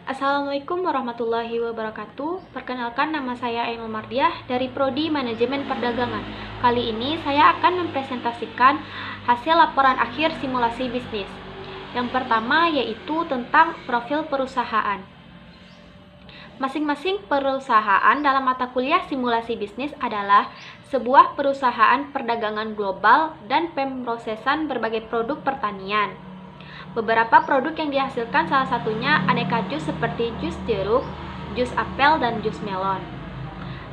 Assalamualaikum warahmatullahi wabarakatuh. Perkenalkan, nama saya Ainul Mardiah dari Prodi Manajemen Perdagangan. Kali ini saya akan mempresentasikan hasil laporan akhir simulasi bisnis. Yang pertama yaitu tentang profil perusahaan. Masing-masing perusahaan dalam mata kuliah simulasi bisnis adalah sebuah perusahaan perdagangan global dan pemrosesan berbagai produk pertanian. Beberapa produk yang dihasilkan salah satunya aneka jus seperti jus jeruk, jus apel, dan jus melon.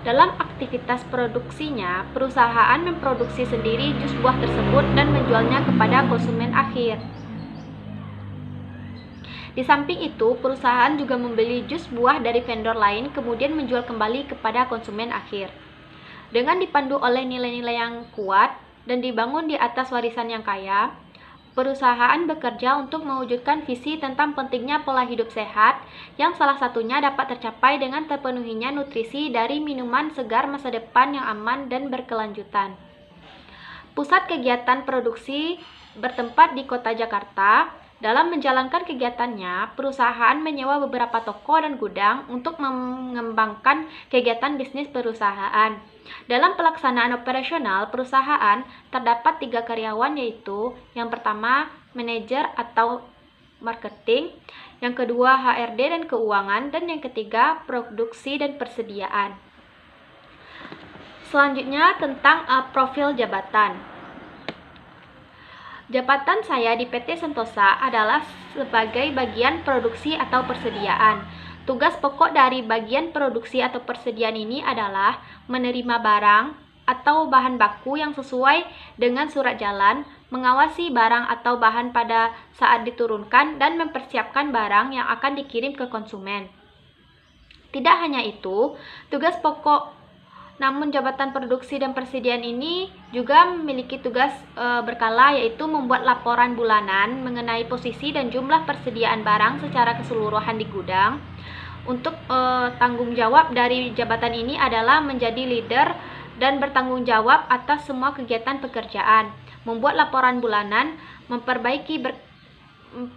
Dalam aktivitas produksinya, perusahaan memproduksi sendiri jus buah tersebut dan menjualnya kepada konsumen akhir. Di samping itu, perusahaan juga membeli jus buah dari vendor lain kemudian menjual kembali kepada konsumen akhir. Dengan dipandu oleh nilai-nilai yang kuat dan dibangun di atas warisan yang kaya, perusahaan bekerja untuk mewujudkan visi tentang pentingnya pola hidup sehat yang salah satunya dapat tercapai dengan terpenuhinya nutrisi dari minuman segar masa depan yang aman dan berkelanjutan. Pusat kegiatan produksi bertempat di Kota Jakarta. Dalam menjalankan kegiatannya, perusahaan menyewa beberapa toko dan gudang untuk mengembangkan kegiatan bisnis perusahaan. Dalam pelaksanaan operasional perusahaan, terdapat 3 karyawan yaitu yang pertama, manajer atau marketing, yang kedua, HRD dan keuangan, dan yang ketiga, produksi dan persediaan. Selanjutnya tentang profil jabatan. Jabatan saya di PT Sentosa adalah sebagai bagian produksi atau persediaan. Tugas pokok dari bagian produksi atau persediaan ini adalah menerima barang atau bahan baku yang sesuai dengan surat jalan, mengawasi barang atau bahan pada saat diturunkan, dan mempersiapkan barang yang akan dikirim ke konsumen. Tidak hanya itu, tugas pokok namun jabatan produksi dan persediaan ini juga memiliki tugas berkala, yaitu membuat laporan bulanan mengenai posisi dan jumlah persediaan barang secara keseluruhan di gudang. Untuk tanggung jawab dari jabatan ini adalah menjadi leader dan bertanggung jawab atas semua kegiatan pekerjaan, membuat laporan bulanan,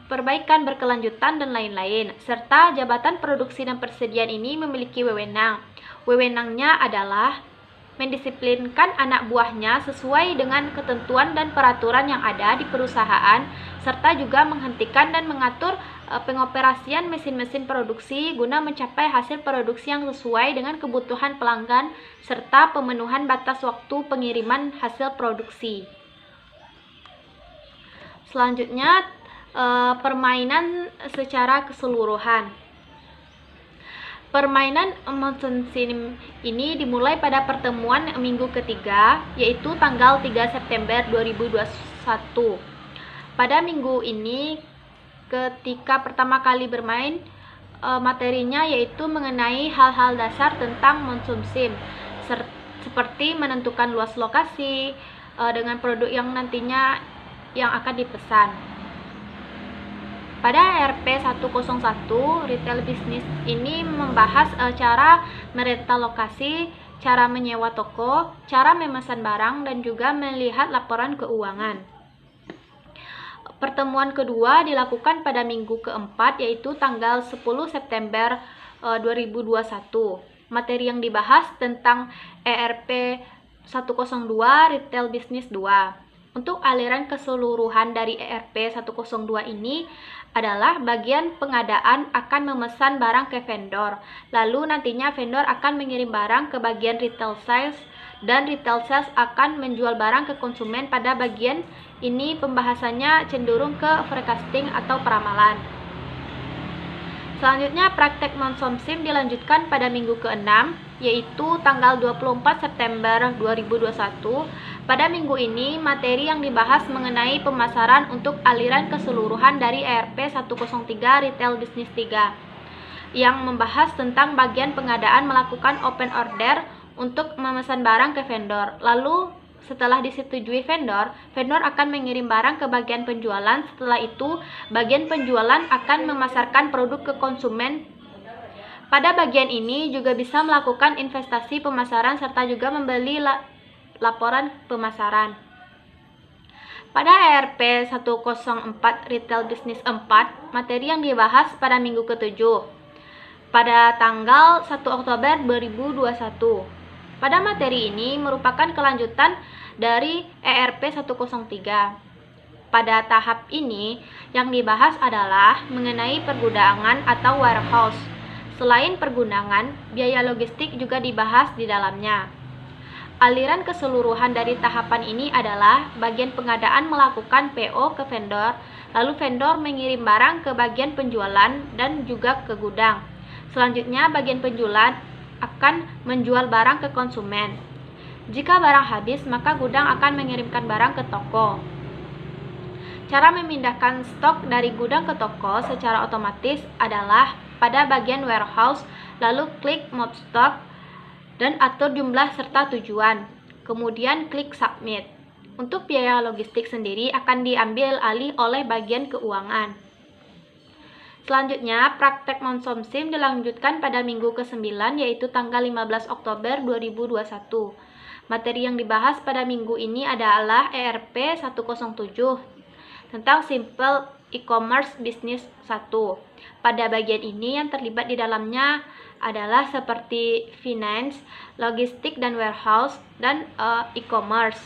perbaikan berkelanjutan, dan lain-lain. Serta jabatan produksi dan persediaan ini memiliki wewenang. Wewenangnya adalah mendisiplinkan anak buahnya sesuai dengan ketentuan dan peraturan yang ada di perusahaan, serta juga menghentikan dan mengatur pengoperasian mesin-mesin produksi guna mencapai hasil produksi yang sesuai dengan kebutuhan pelanggan, serta pemenuhan batas waktu pengiriman hasil produksi. Selanjutnya, permainan secara keseluruhan. Permainan Monsoon Sim ini dimulai pada pertemuan minggu ketiga, yaitu tanggal 3 September 2021. Pada minggu ini, ketika pertama kali bermain, materinya yaitu mengenai hal-hal dasar tentang Monsoon Sim, seperti menentukan luas lokasi dengan produk yang nantinya yang akan dipesan. Pada ERP 101, retail bisnis ini membahas cara merental lokasi, cara menyewa toko, cara memesan barang, dan juga melihat laporan keuangan. Pertemuan kedua dilakukan pada minggu keempat, yaitu tanggal 10 September 2021. Materi yang dibahas tentang ERP 102 Retail Business 2. Untuk aliran keseluruhan dari ERP 102 ini adalah bagian pengadaan akan memesan barang ke vendor, lalu nantinya vendor akan mengirim barang ke bagian retail sales, dan retail sales akan menjual barang ke konsumen. Pada bagian ini pembahasannya cenderung ke forecasting atau peramalan. Selanjutnya, praktek Monsoon Sim dilanjutkan pada minggu ke-6, yaitu tanggal 24 September 2021. Pada minggu ini, materi yang dibahas mengenai pemasaran untuk aliran keseluruhan dari ERP 103 Retail Business 3, yang membahas tentang bagian pengadaan melakukan open order untuk memesan barang ke vendor. Lalu, setelah disetujui vendor akan mengirim barang ke bagian penjualan. Setelah itu, bagian penjualan akan memasarkan produk ke konsumen. Pada bagian ini juga bisa melakukan investasi pemasaran serta juga membeli laporan pemasaran. Pada ERP 104 Retail Business 4, materi yang dibahas pada minggu ke-7 pada tanggal 1 Oktober 2021. Pada materi ini merupakan kelanjutan dari ERP 103. Pada tahap ini, yang dibahas adalah mengenai pergudangan atau warehouse. Selain pergudangan, biaya logistik juga dibahas di dalamnya. Aliran keseluruhan dari tahapan ini adalah bagian pengadaan melakukan PO ke vendor, lalu vendor mengirim barang ke bagian penjualan dan juga ke gudang. Selanjutnya, bagian penjualan akan menjual barang ke konsumen. Jika barang habis, maka gudang akan mengirimkan barang ke toko. Cara memindahkan stok dari gudang ke toko secara otomatis adalah pada bagian warehouse, lalu klik move stock dan atur jumlah serta tujuan. Kemudian klik submit. Untuk biaya logistik sendiri akan diambil alih oleh bagian keuangan. Selanjutnya, praktek monsumsim dilanjutkan pada minggu ke-9 yaitu tanggal 15 Oktober 2021. Materi yang dibahas pada minggu ini adalah ERP 107 tentang Simple E-commerce Business 1. Pada bagian ini yang terlibat di dalamnya adalah seperti finance, logistik dan warehouse, dan e-commerce.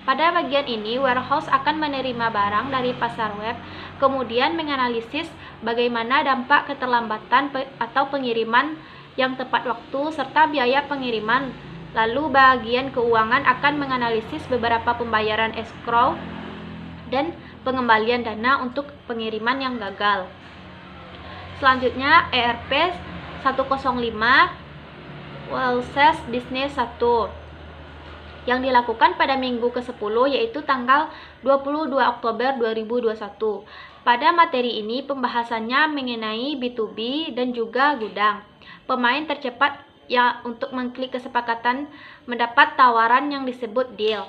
Pada bagian ini, warehouse akan menerima barang dari pasar web, kemudian menganalisis bagaimana dampak keterlambatan atau pengiriman yang tepat waktu serta biaya pengiriman. Lalu bagian keuangan akan menganalisis beberapa pembayaran escrow dan pengembalian dana untuk pengiriman yang gagal. Selanjutnya, ERP 105 Wholesale Business 1 yang dilakukan pada minggu ke-10 yaitu tanggal 22 Oktober 2021. Pada materi ini pembahasannya mengenai B2B dan juga gudang. Pemain tercepat ya untuk mengklik kesepakatan mendapat tawaran yang disebut deal.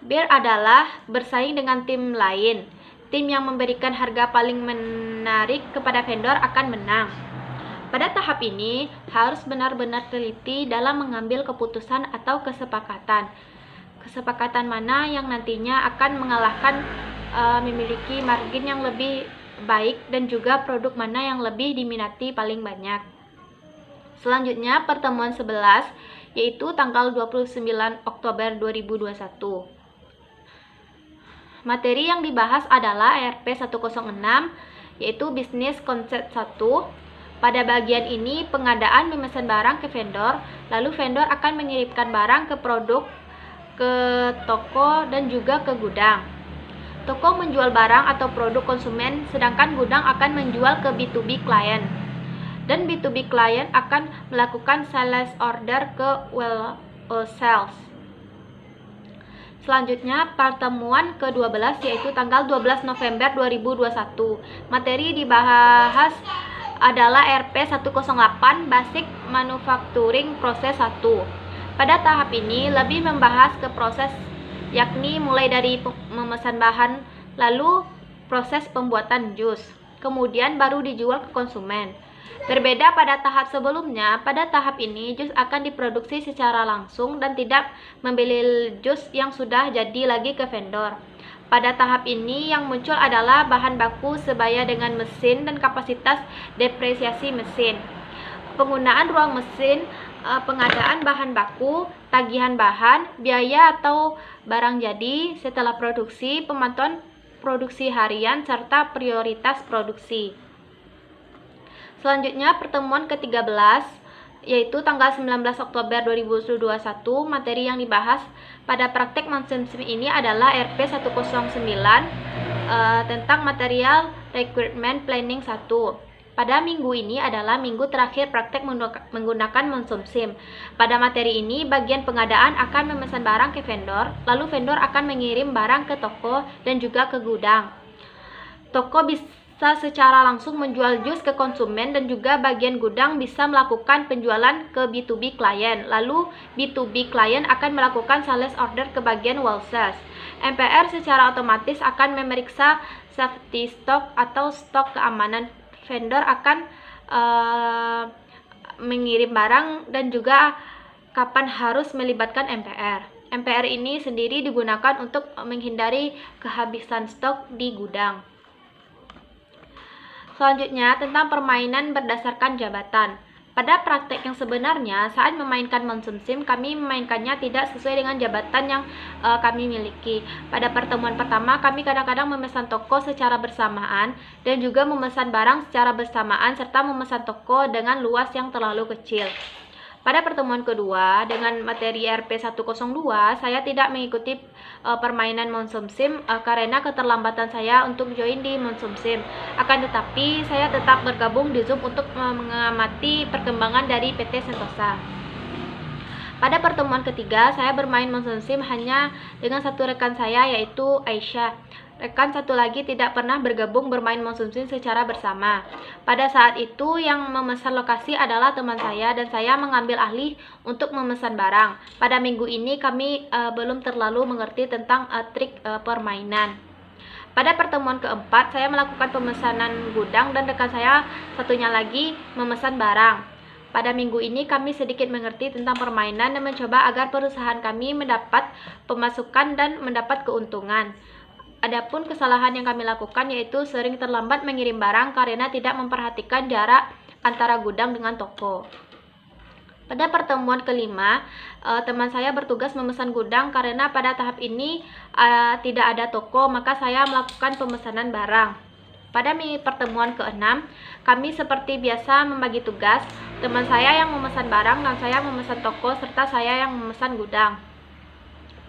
Bid adalah bersaing dengan tim lain. Tim yang memberikan harga paling menarik kepada vendor akan menang. Pada tahap ini, harus benar-benar teliti dalam mengambil keputusan atau kesepakatan. Kesepakatan mana yang nantinya akan mengalahkan memiliki margin yang lebih baik dan juga produk mana yang lebih diminati paling banyak. Selanjutnya, pertemuan 11 yaitu tanggal 29 Oktober 2021. Materi yang dibahas adalah ERP 106 yaitu Business Concept 1. Pada bagian ini pengadaan memesan barang ke vendor, lalu vendor akan mengirimkan barang ke produk ke toko dan juga ke gudang. Toko menjual barang atau produk konsumen, sedangkan gudang akan menjual ke B2B client. Dan B2B client akan melakukan sales order ke sales. Selanjutnya, pertemuan ke-12 yaitu tanggal 12 November 2021. Materi dibahas adalah ERP 108 Basic Manufacturing Process 1. Pada tahap ini lebih membahas ke proses yakni mulai dari memesan bahan, lalu proses pembuatan jus, kemudian baru dijual ke konsumen. Berbeda pada tahap sebelumnya, pada tahap ini jus akan diproduksi secara langsung dan tidak membeli jus yang sudah jadi lagi ke vendor. Pada tahap ini yang muncul adalah bahan baku sebaya dengan mesin dan kapasitas depresiasi mesin. Penggunaan ruang mesin, pengadaan bahan baku, tagihan bahan, biaya atau barang jadi setelah produksi, pemantauan produksi harian, serta prioritas produksi. Selanjutnya, pertemuan ke-13 yaitu tanggal 19 Oktober 2021. Materi yang dibahas pada praktek monsumsim ini adalah ERP 109 tentang material requirement planning 1. Pada minggu ini adalah minggu terakhir praktek menggunakan monsumsim. Pada materi ini, bagian pengadaan akan memesan barang ke vendor, lalu vendor akan mengirim barang ke toko dan juga ke gudang. Toko bisa secara langsung menjual jus ke konsumen dan juga bagian gudang bisa melakukan penjualan ke B2B client. Lalu B2B client akan melakukan sales order ke bagian wholesale. MPR secara otomatis akan memeriksa safety stock atau stok keamanan. Vendor akan mengirim barang dan juga kapan harus melibatkan MPR. MPR ini sendiri digunakan untuk menghindari kehabisan stok di gudang. Selanjutnya, tentang permainan berdasarkan jabatan. Pada praktek yang sebenarnya, saat memainkan Monsoon Sim, kami memainkannya tidak sesuai dengan jabatan yang kami miliki. Pada pertemuan pertama, kami kadang-kadang memesan toko secara bersamaan dan juga memesan barang secara bersamaan serta memesan toko dengan luas yang terlalu kecil. Pada pertemuan kedua, dengan materi RP102, saya tidak mengikuti permainan Monsoon Sim karena keterlambatan saya untuk join di Monsoon Sim. Akan tetapi, saya tetap bergabung di Zoom untuk mengamati perkembangan dari PT Sentosa. Pada pertemuan ketiga, saya bermain Monsoon Sim hanya dengan satu rekan saya, yaitu Aisyah. Rekan satu lagi tidak pernah bergabung bermain Monsoon Sim secara bersama. Pada saat itu yang memesan lokasi adalah teman saya dan saya mengambil alih untuk memesan barang. Pada minggu ini kami belum terlalu mengerti tentang trik permainan. Pada pertemuan keempat, saya melakukan pemesanan gudang dan rekan saya satunya lagi memesan barang. Pada minggu ini kami sedikit mengerti tentang permainan dan mencoba agar perusahaan kami mendapat pemasukan dan mendapat keuntungan. Adapun kesalahan yang kami lakukan yaitu sering terlambat mengirim barang karena tidak memperhatikan jarak antara gudang dengan toko. Pada pertemuan kelima, teman saya bertugas memesan gudang karena pada tahap ini tidak ada toko, maka saya melakukan pemesanan barang. Pada pertemuan keenam, kami seperti biasa membagi tugas. Teman saya yang memesan barang dan saya memesan toko serta saya yang memesan gudang.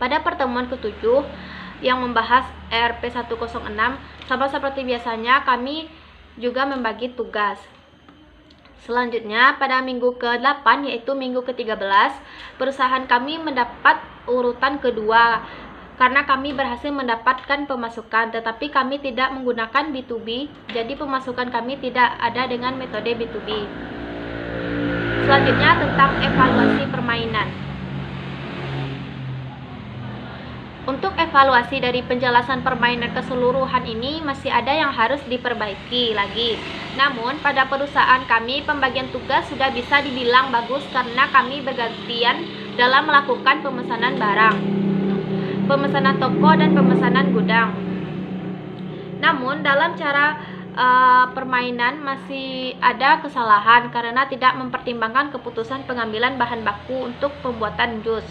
Pada pertemuan ketujuh, yang membahas RP106, sama seperti biasanya kami juga membagi tugas. Selanjutnya, pada minggu ke-8 yaitu minggu ke-13, perusahaan kami mendapat urutan kedua karena kami berhasil mendapatkan pemasukan, tetapi kami tidak menggunakan B2B, jadi pemasukan kami tidak ada dengan metode B2B. Selanjutnya, tentang evaluasi permainan. Untuk evaluasi dari penjelasan permainan keseluruhan ini masih ada yang harus diperbaiki lagi. Namun pada perusahaan kami pembagian tugas sudah bisa dibilang bagus karena kami bergantian dalam melakukan pemesanan barang, pemesanan toko dan pemesanan gudang. Namun dalam cara permainan masih ada kesalahan karena tidak mempertimbangkan keputusan pengambilan bahan baku untuk pembuatan jus.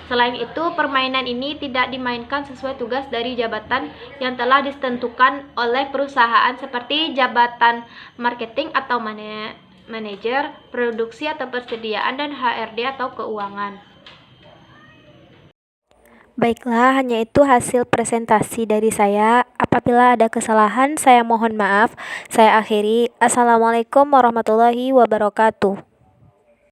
Selain itu, permainan ini tidak dimainkan sesuai tugas dari jabatan yang telah ditentukan oleh perusahaan seperti jabatan marketing atau manajer, produksi atau persediaan, dan HRD atau keuangan. Baiklah, hanya itu hasil presentasi dari saya. Apabila ada kesalahan, saya mohon maaf. Saya akhiri. Assalamualaikum warahmatullahi wabarakatuh.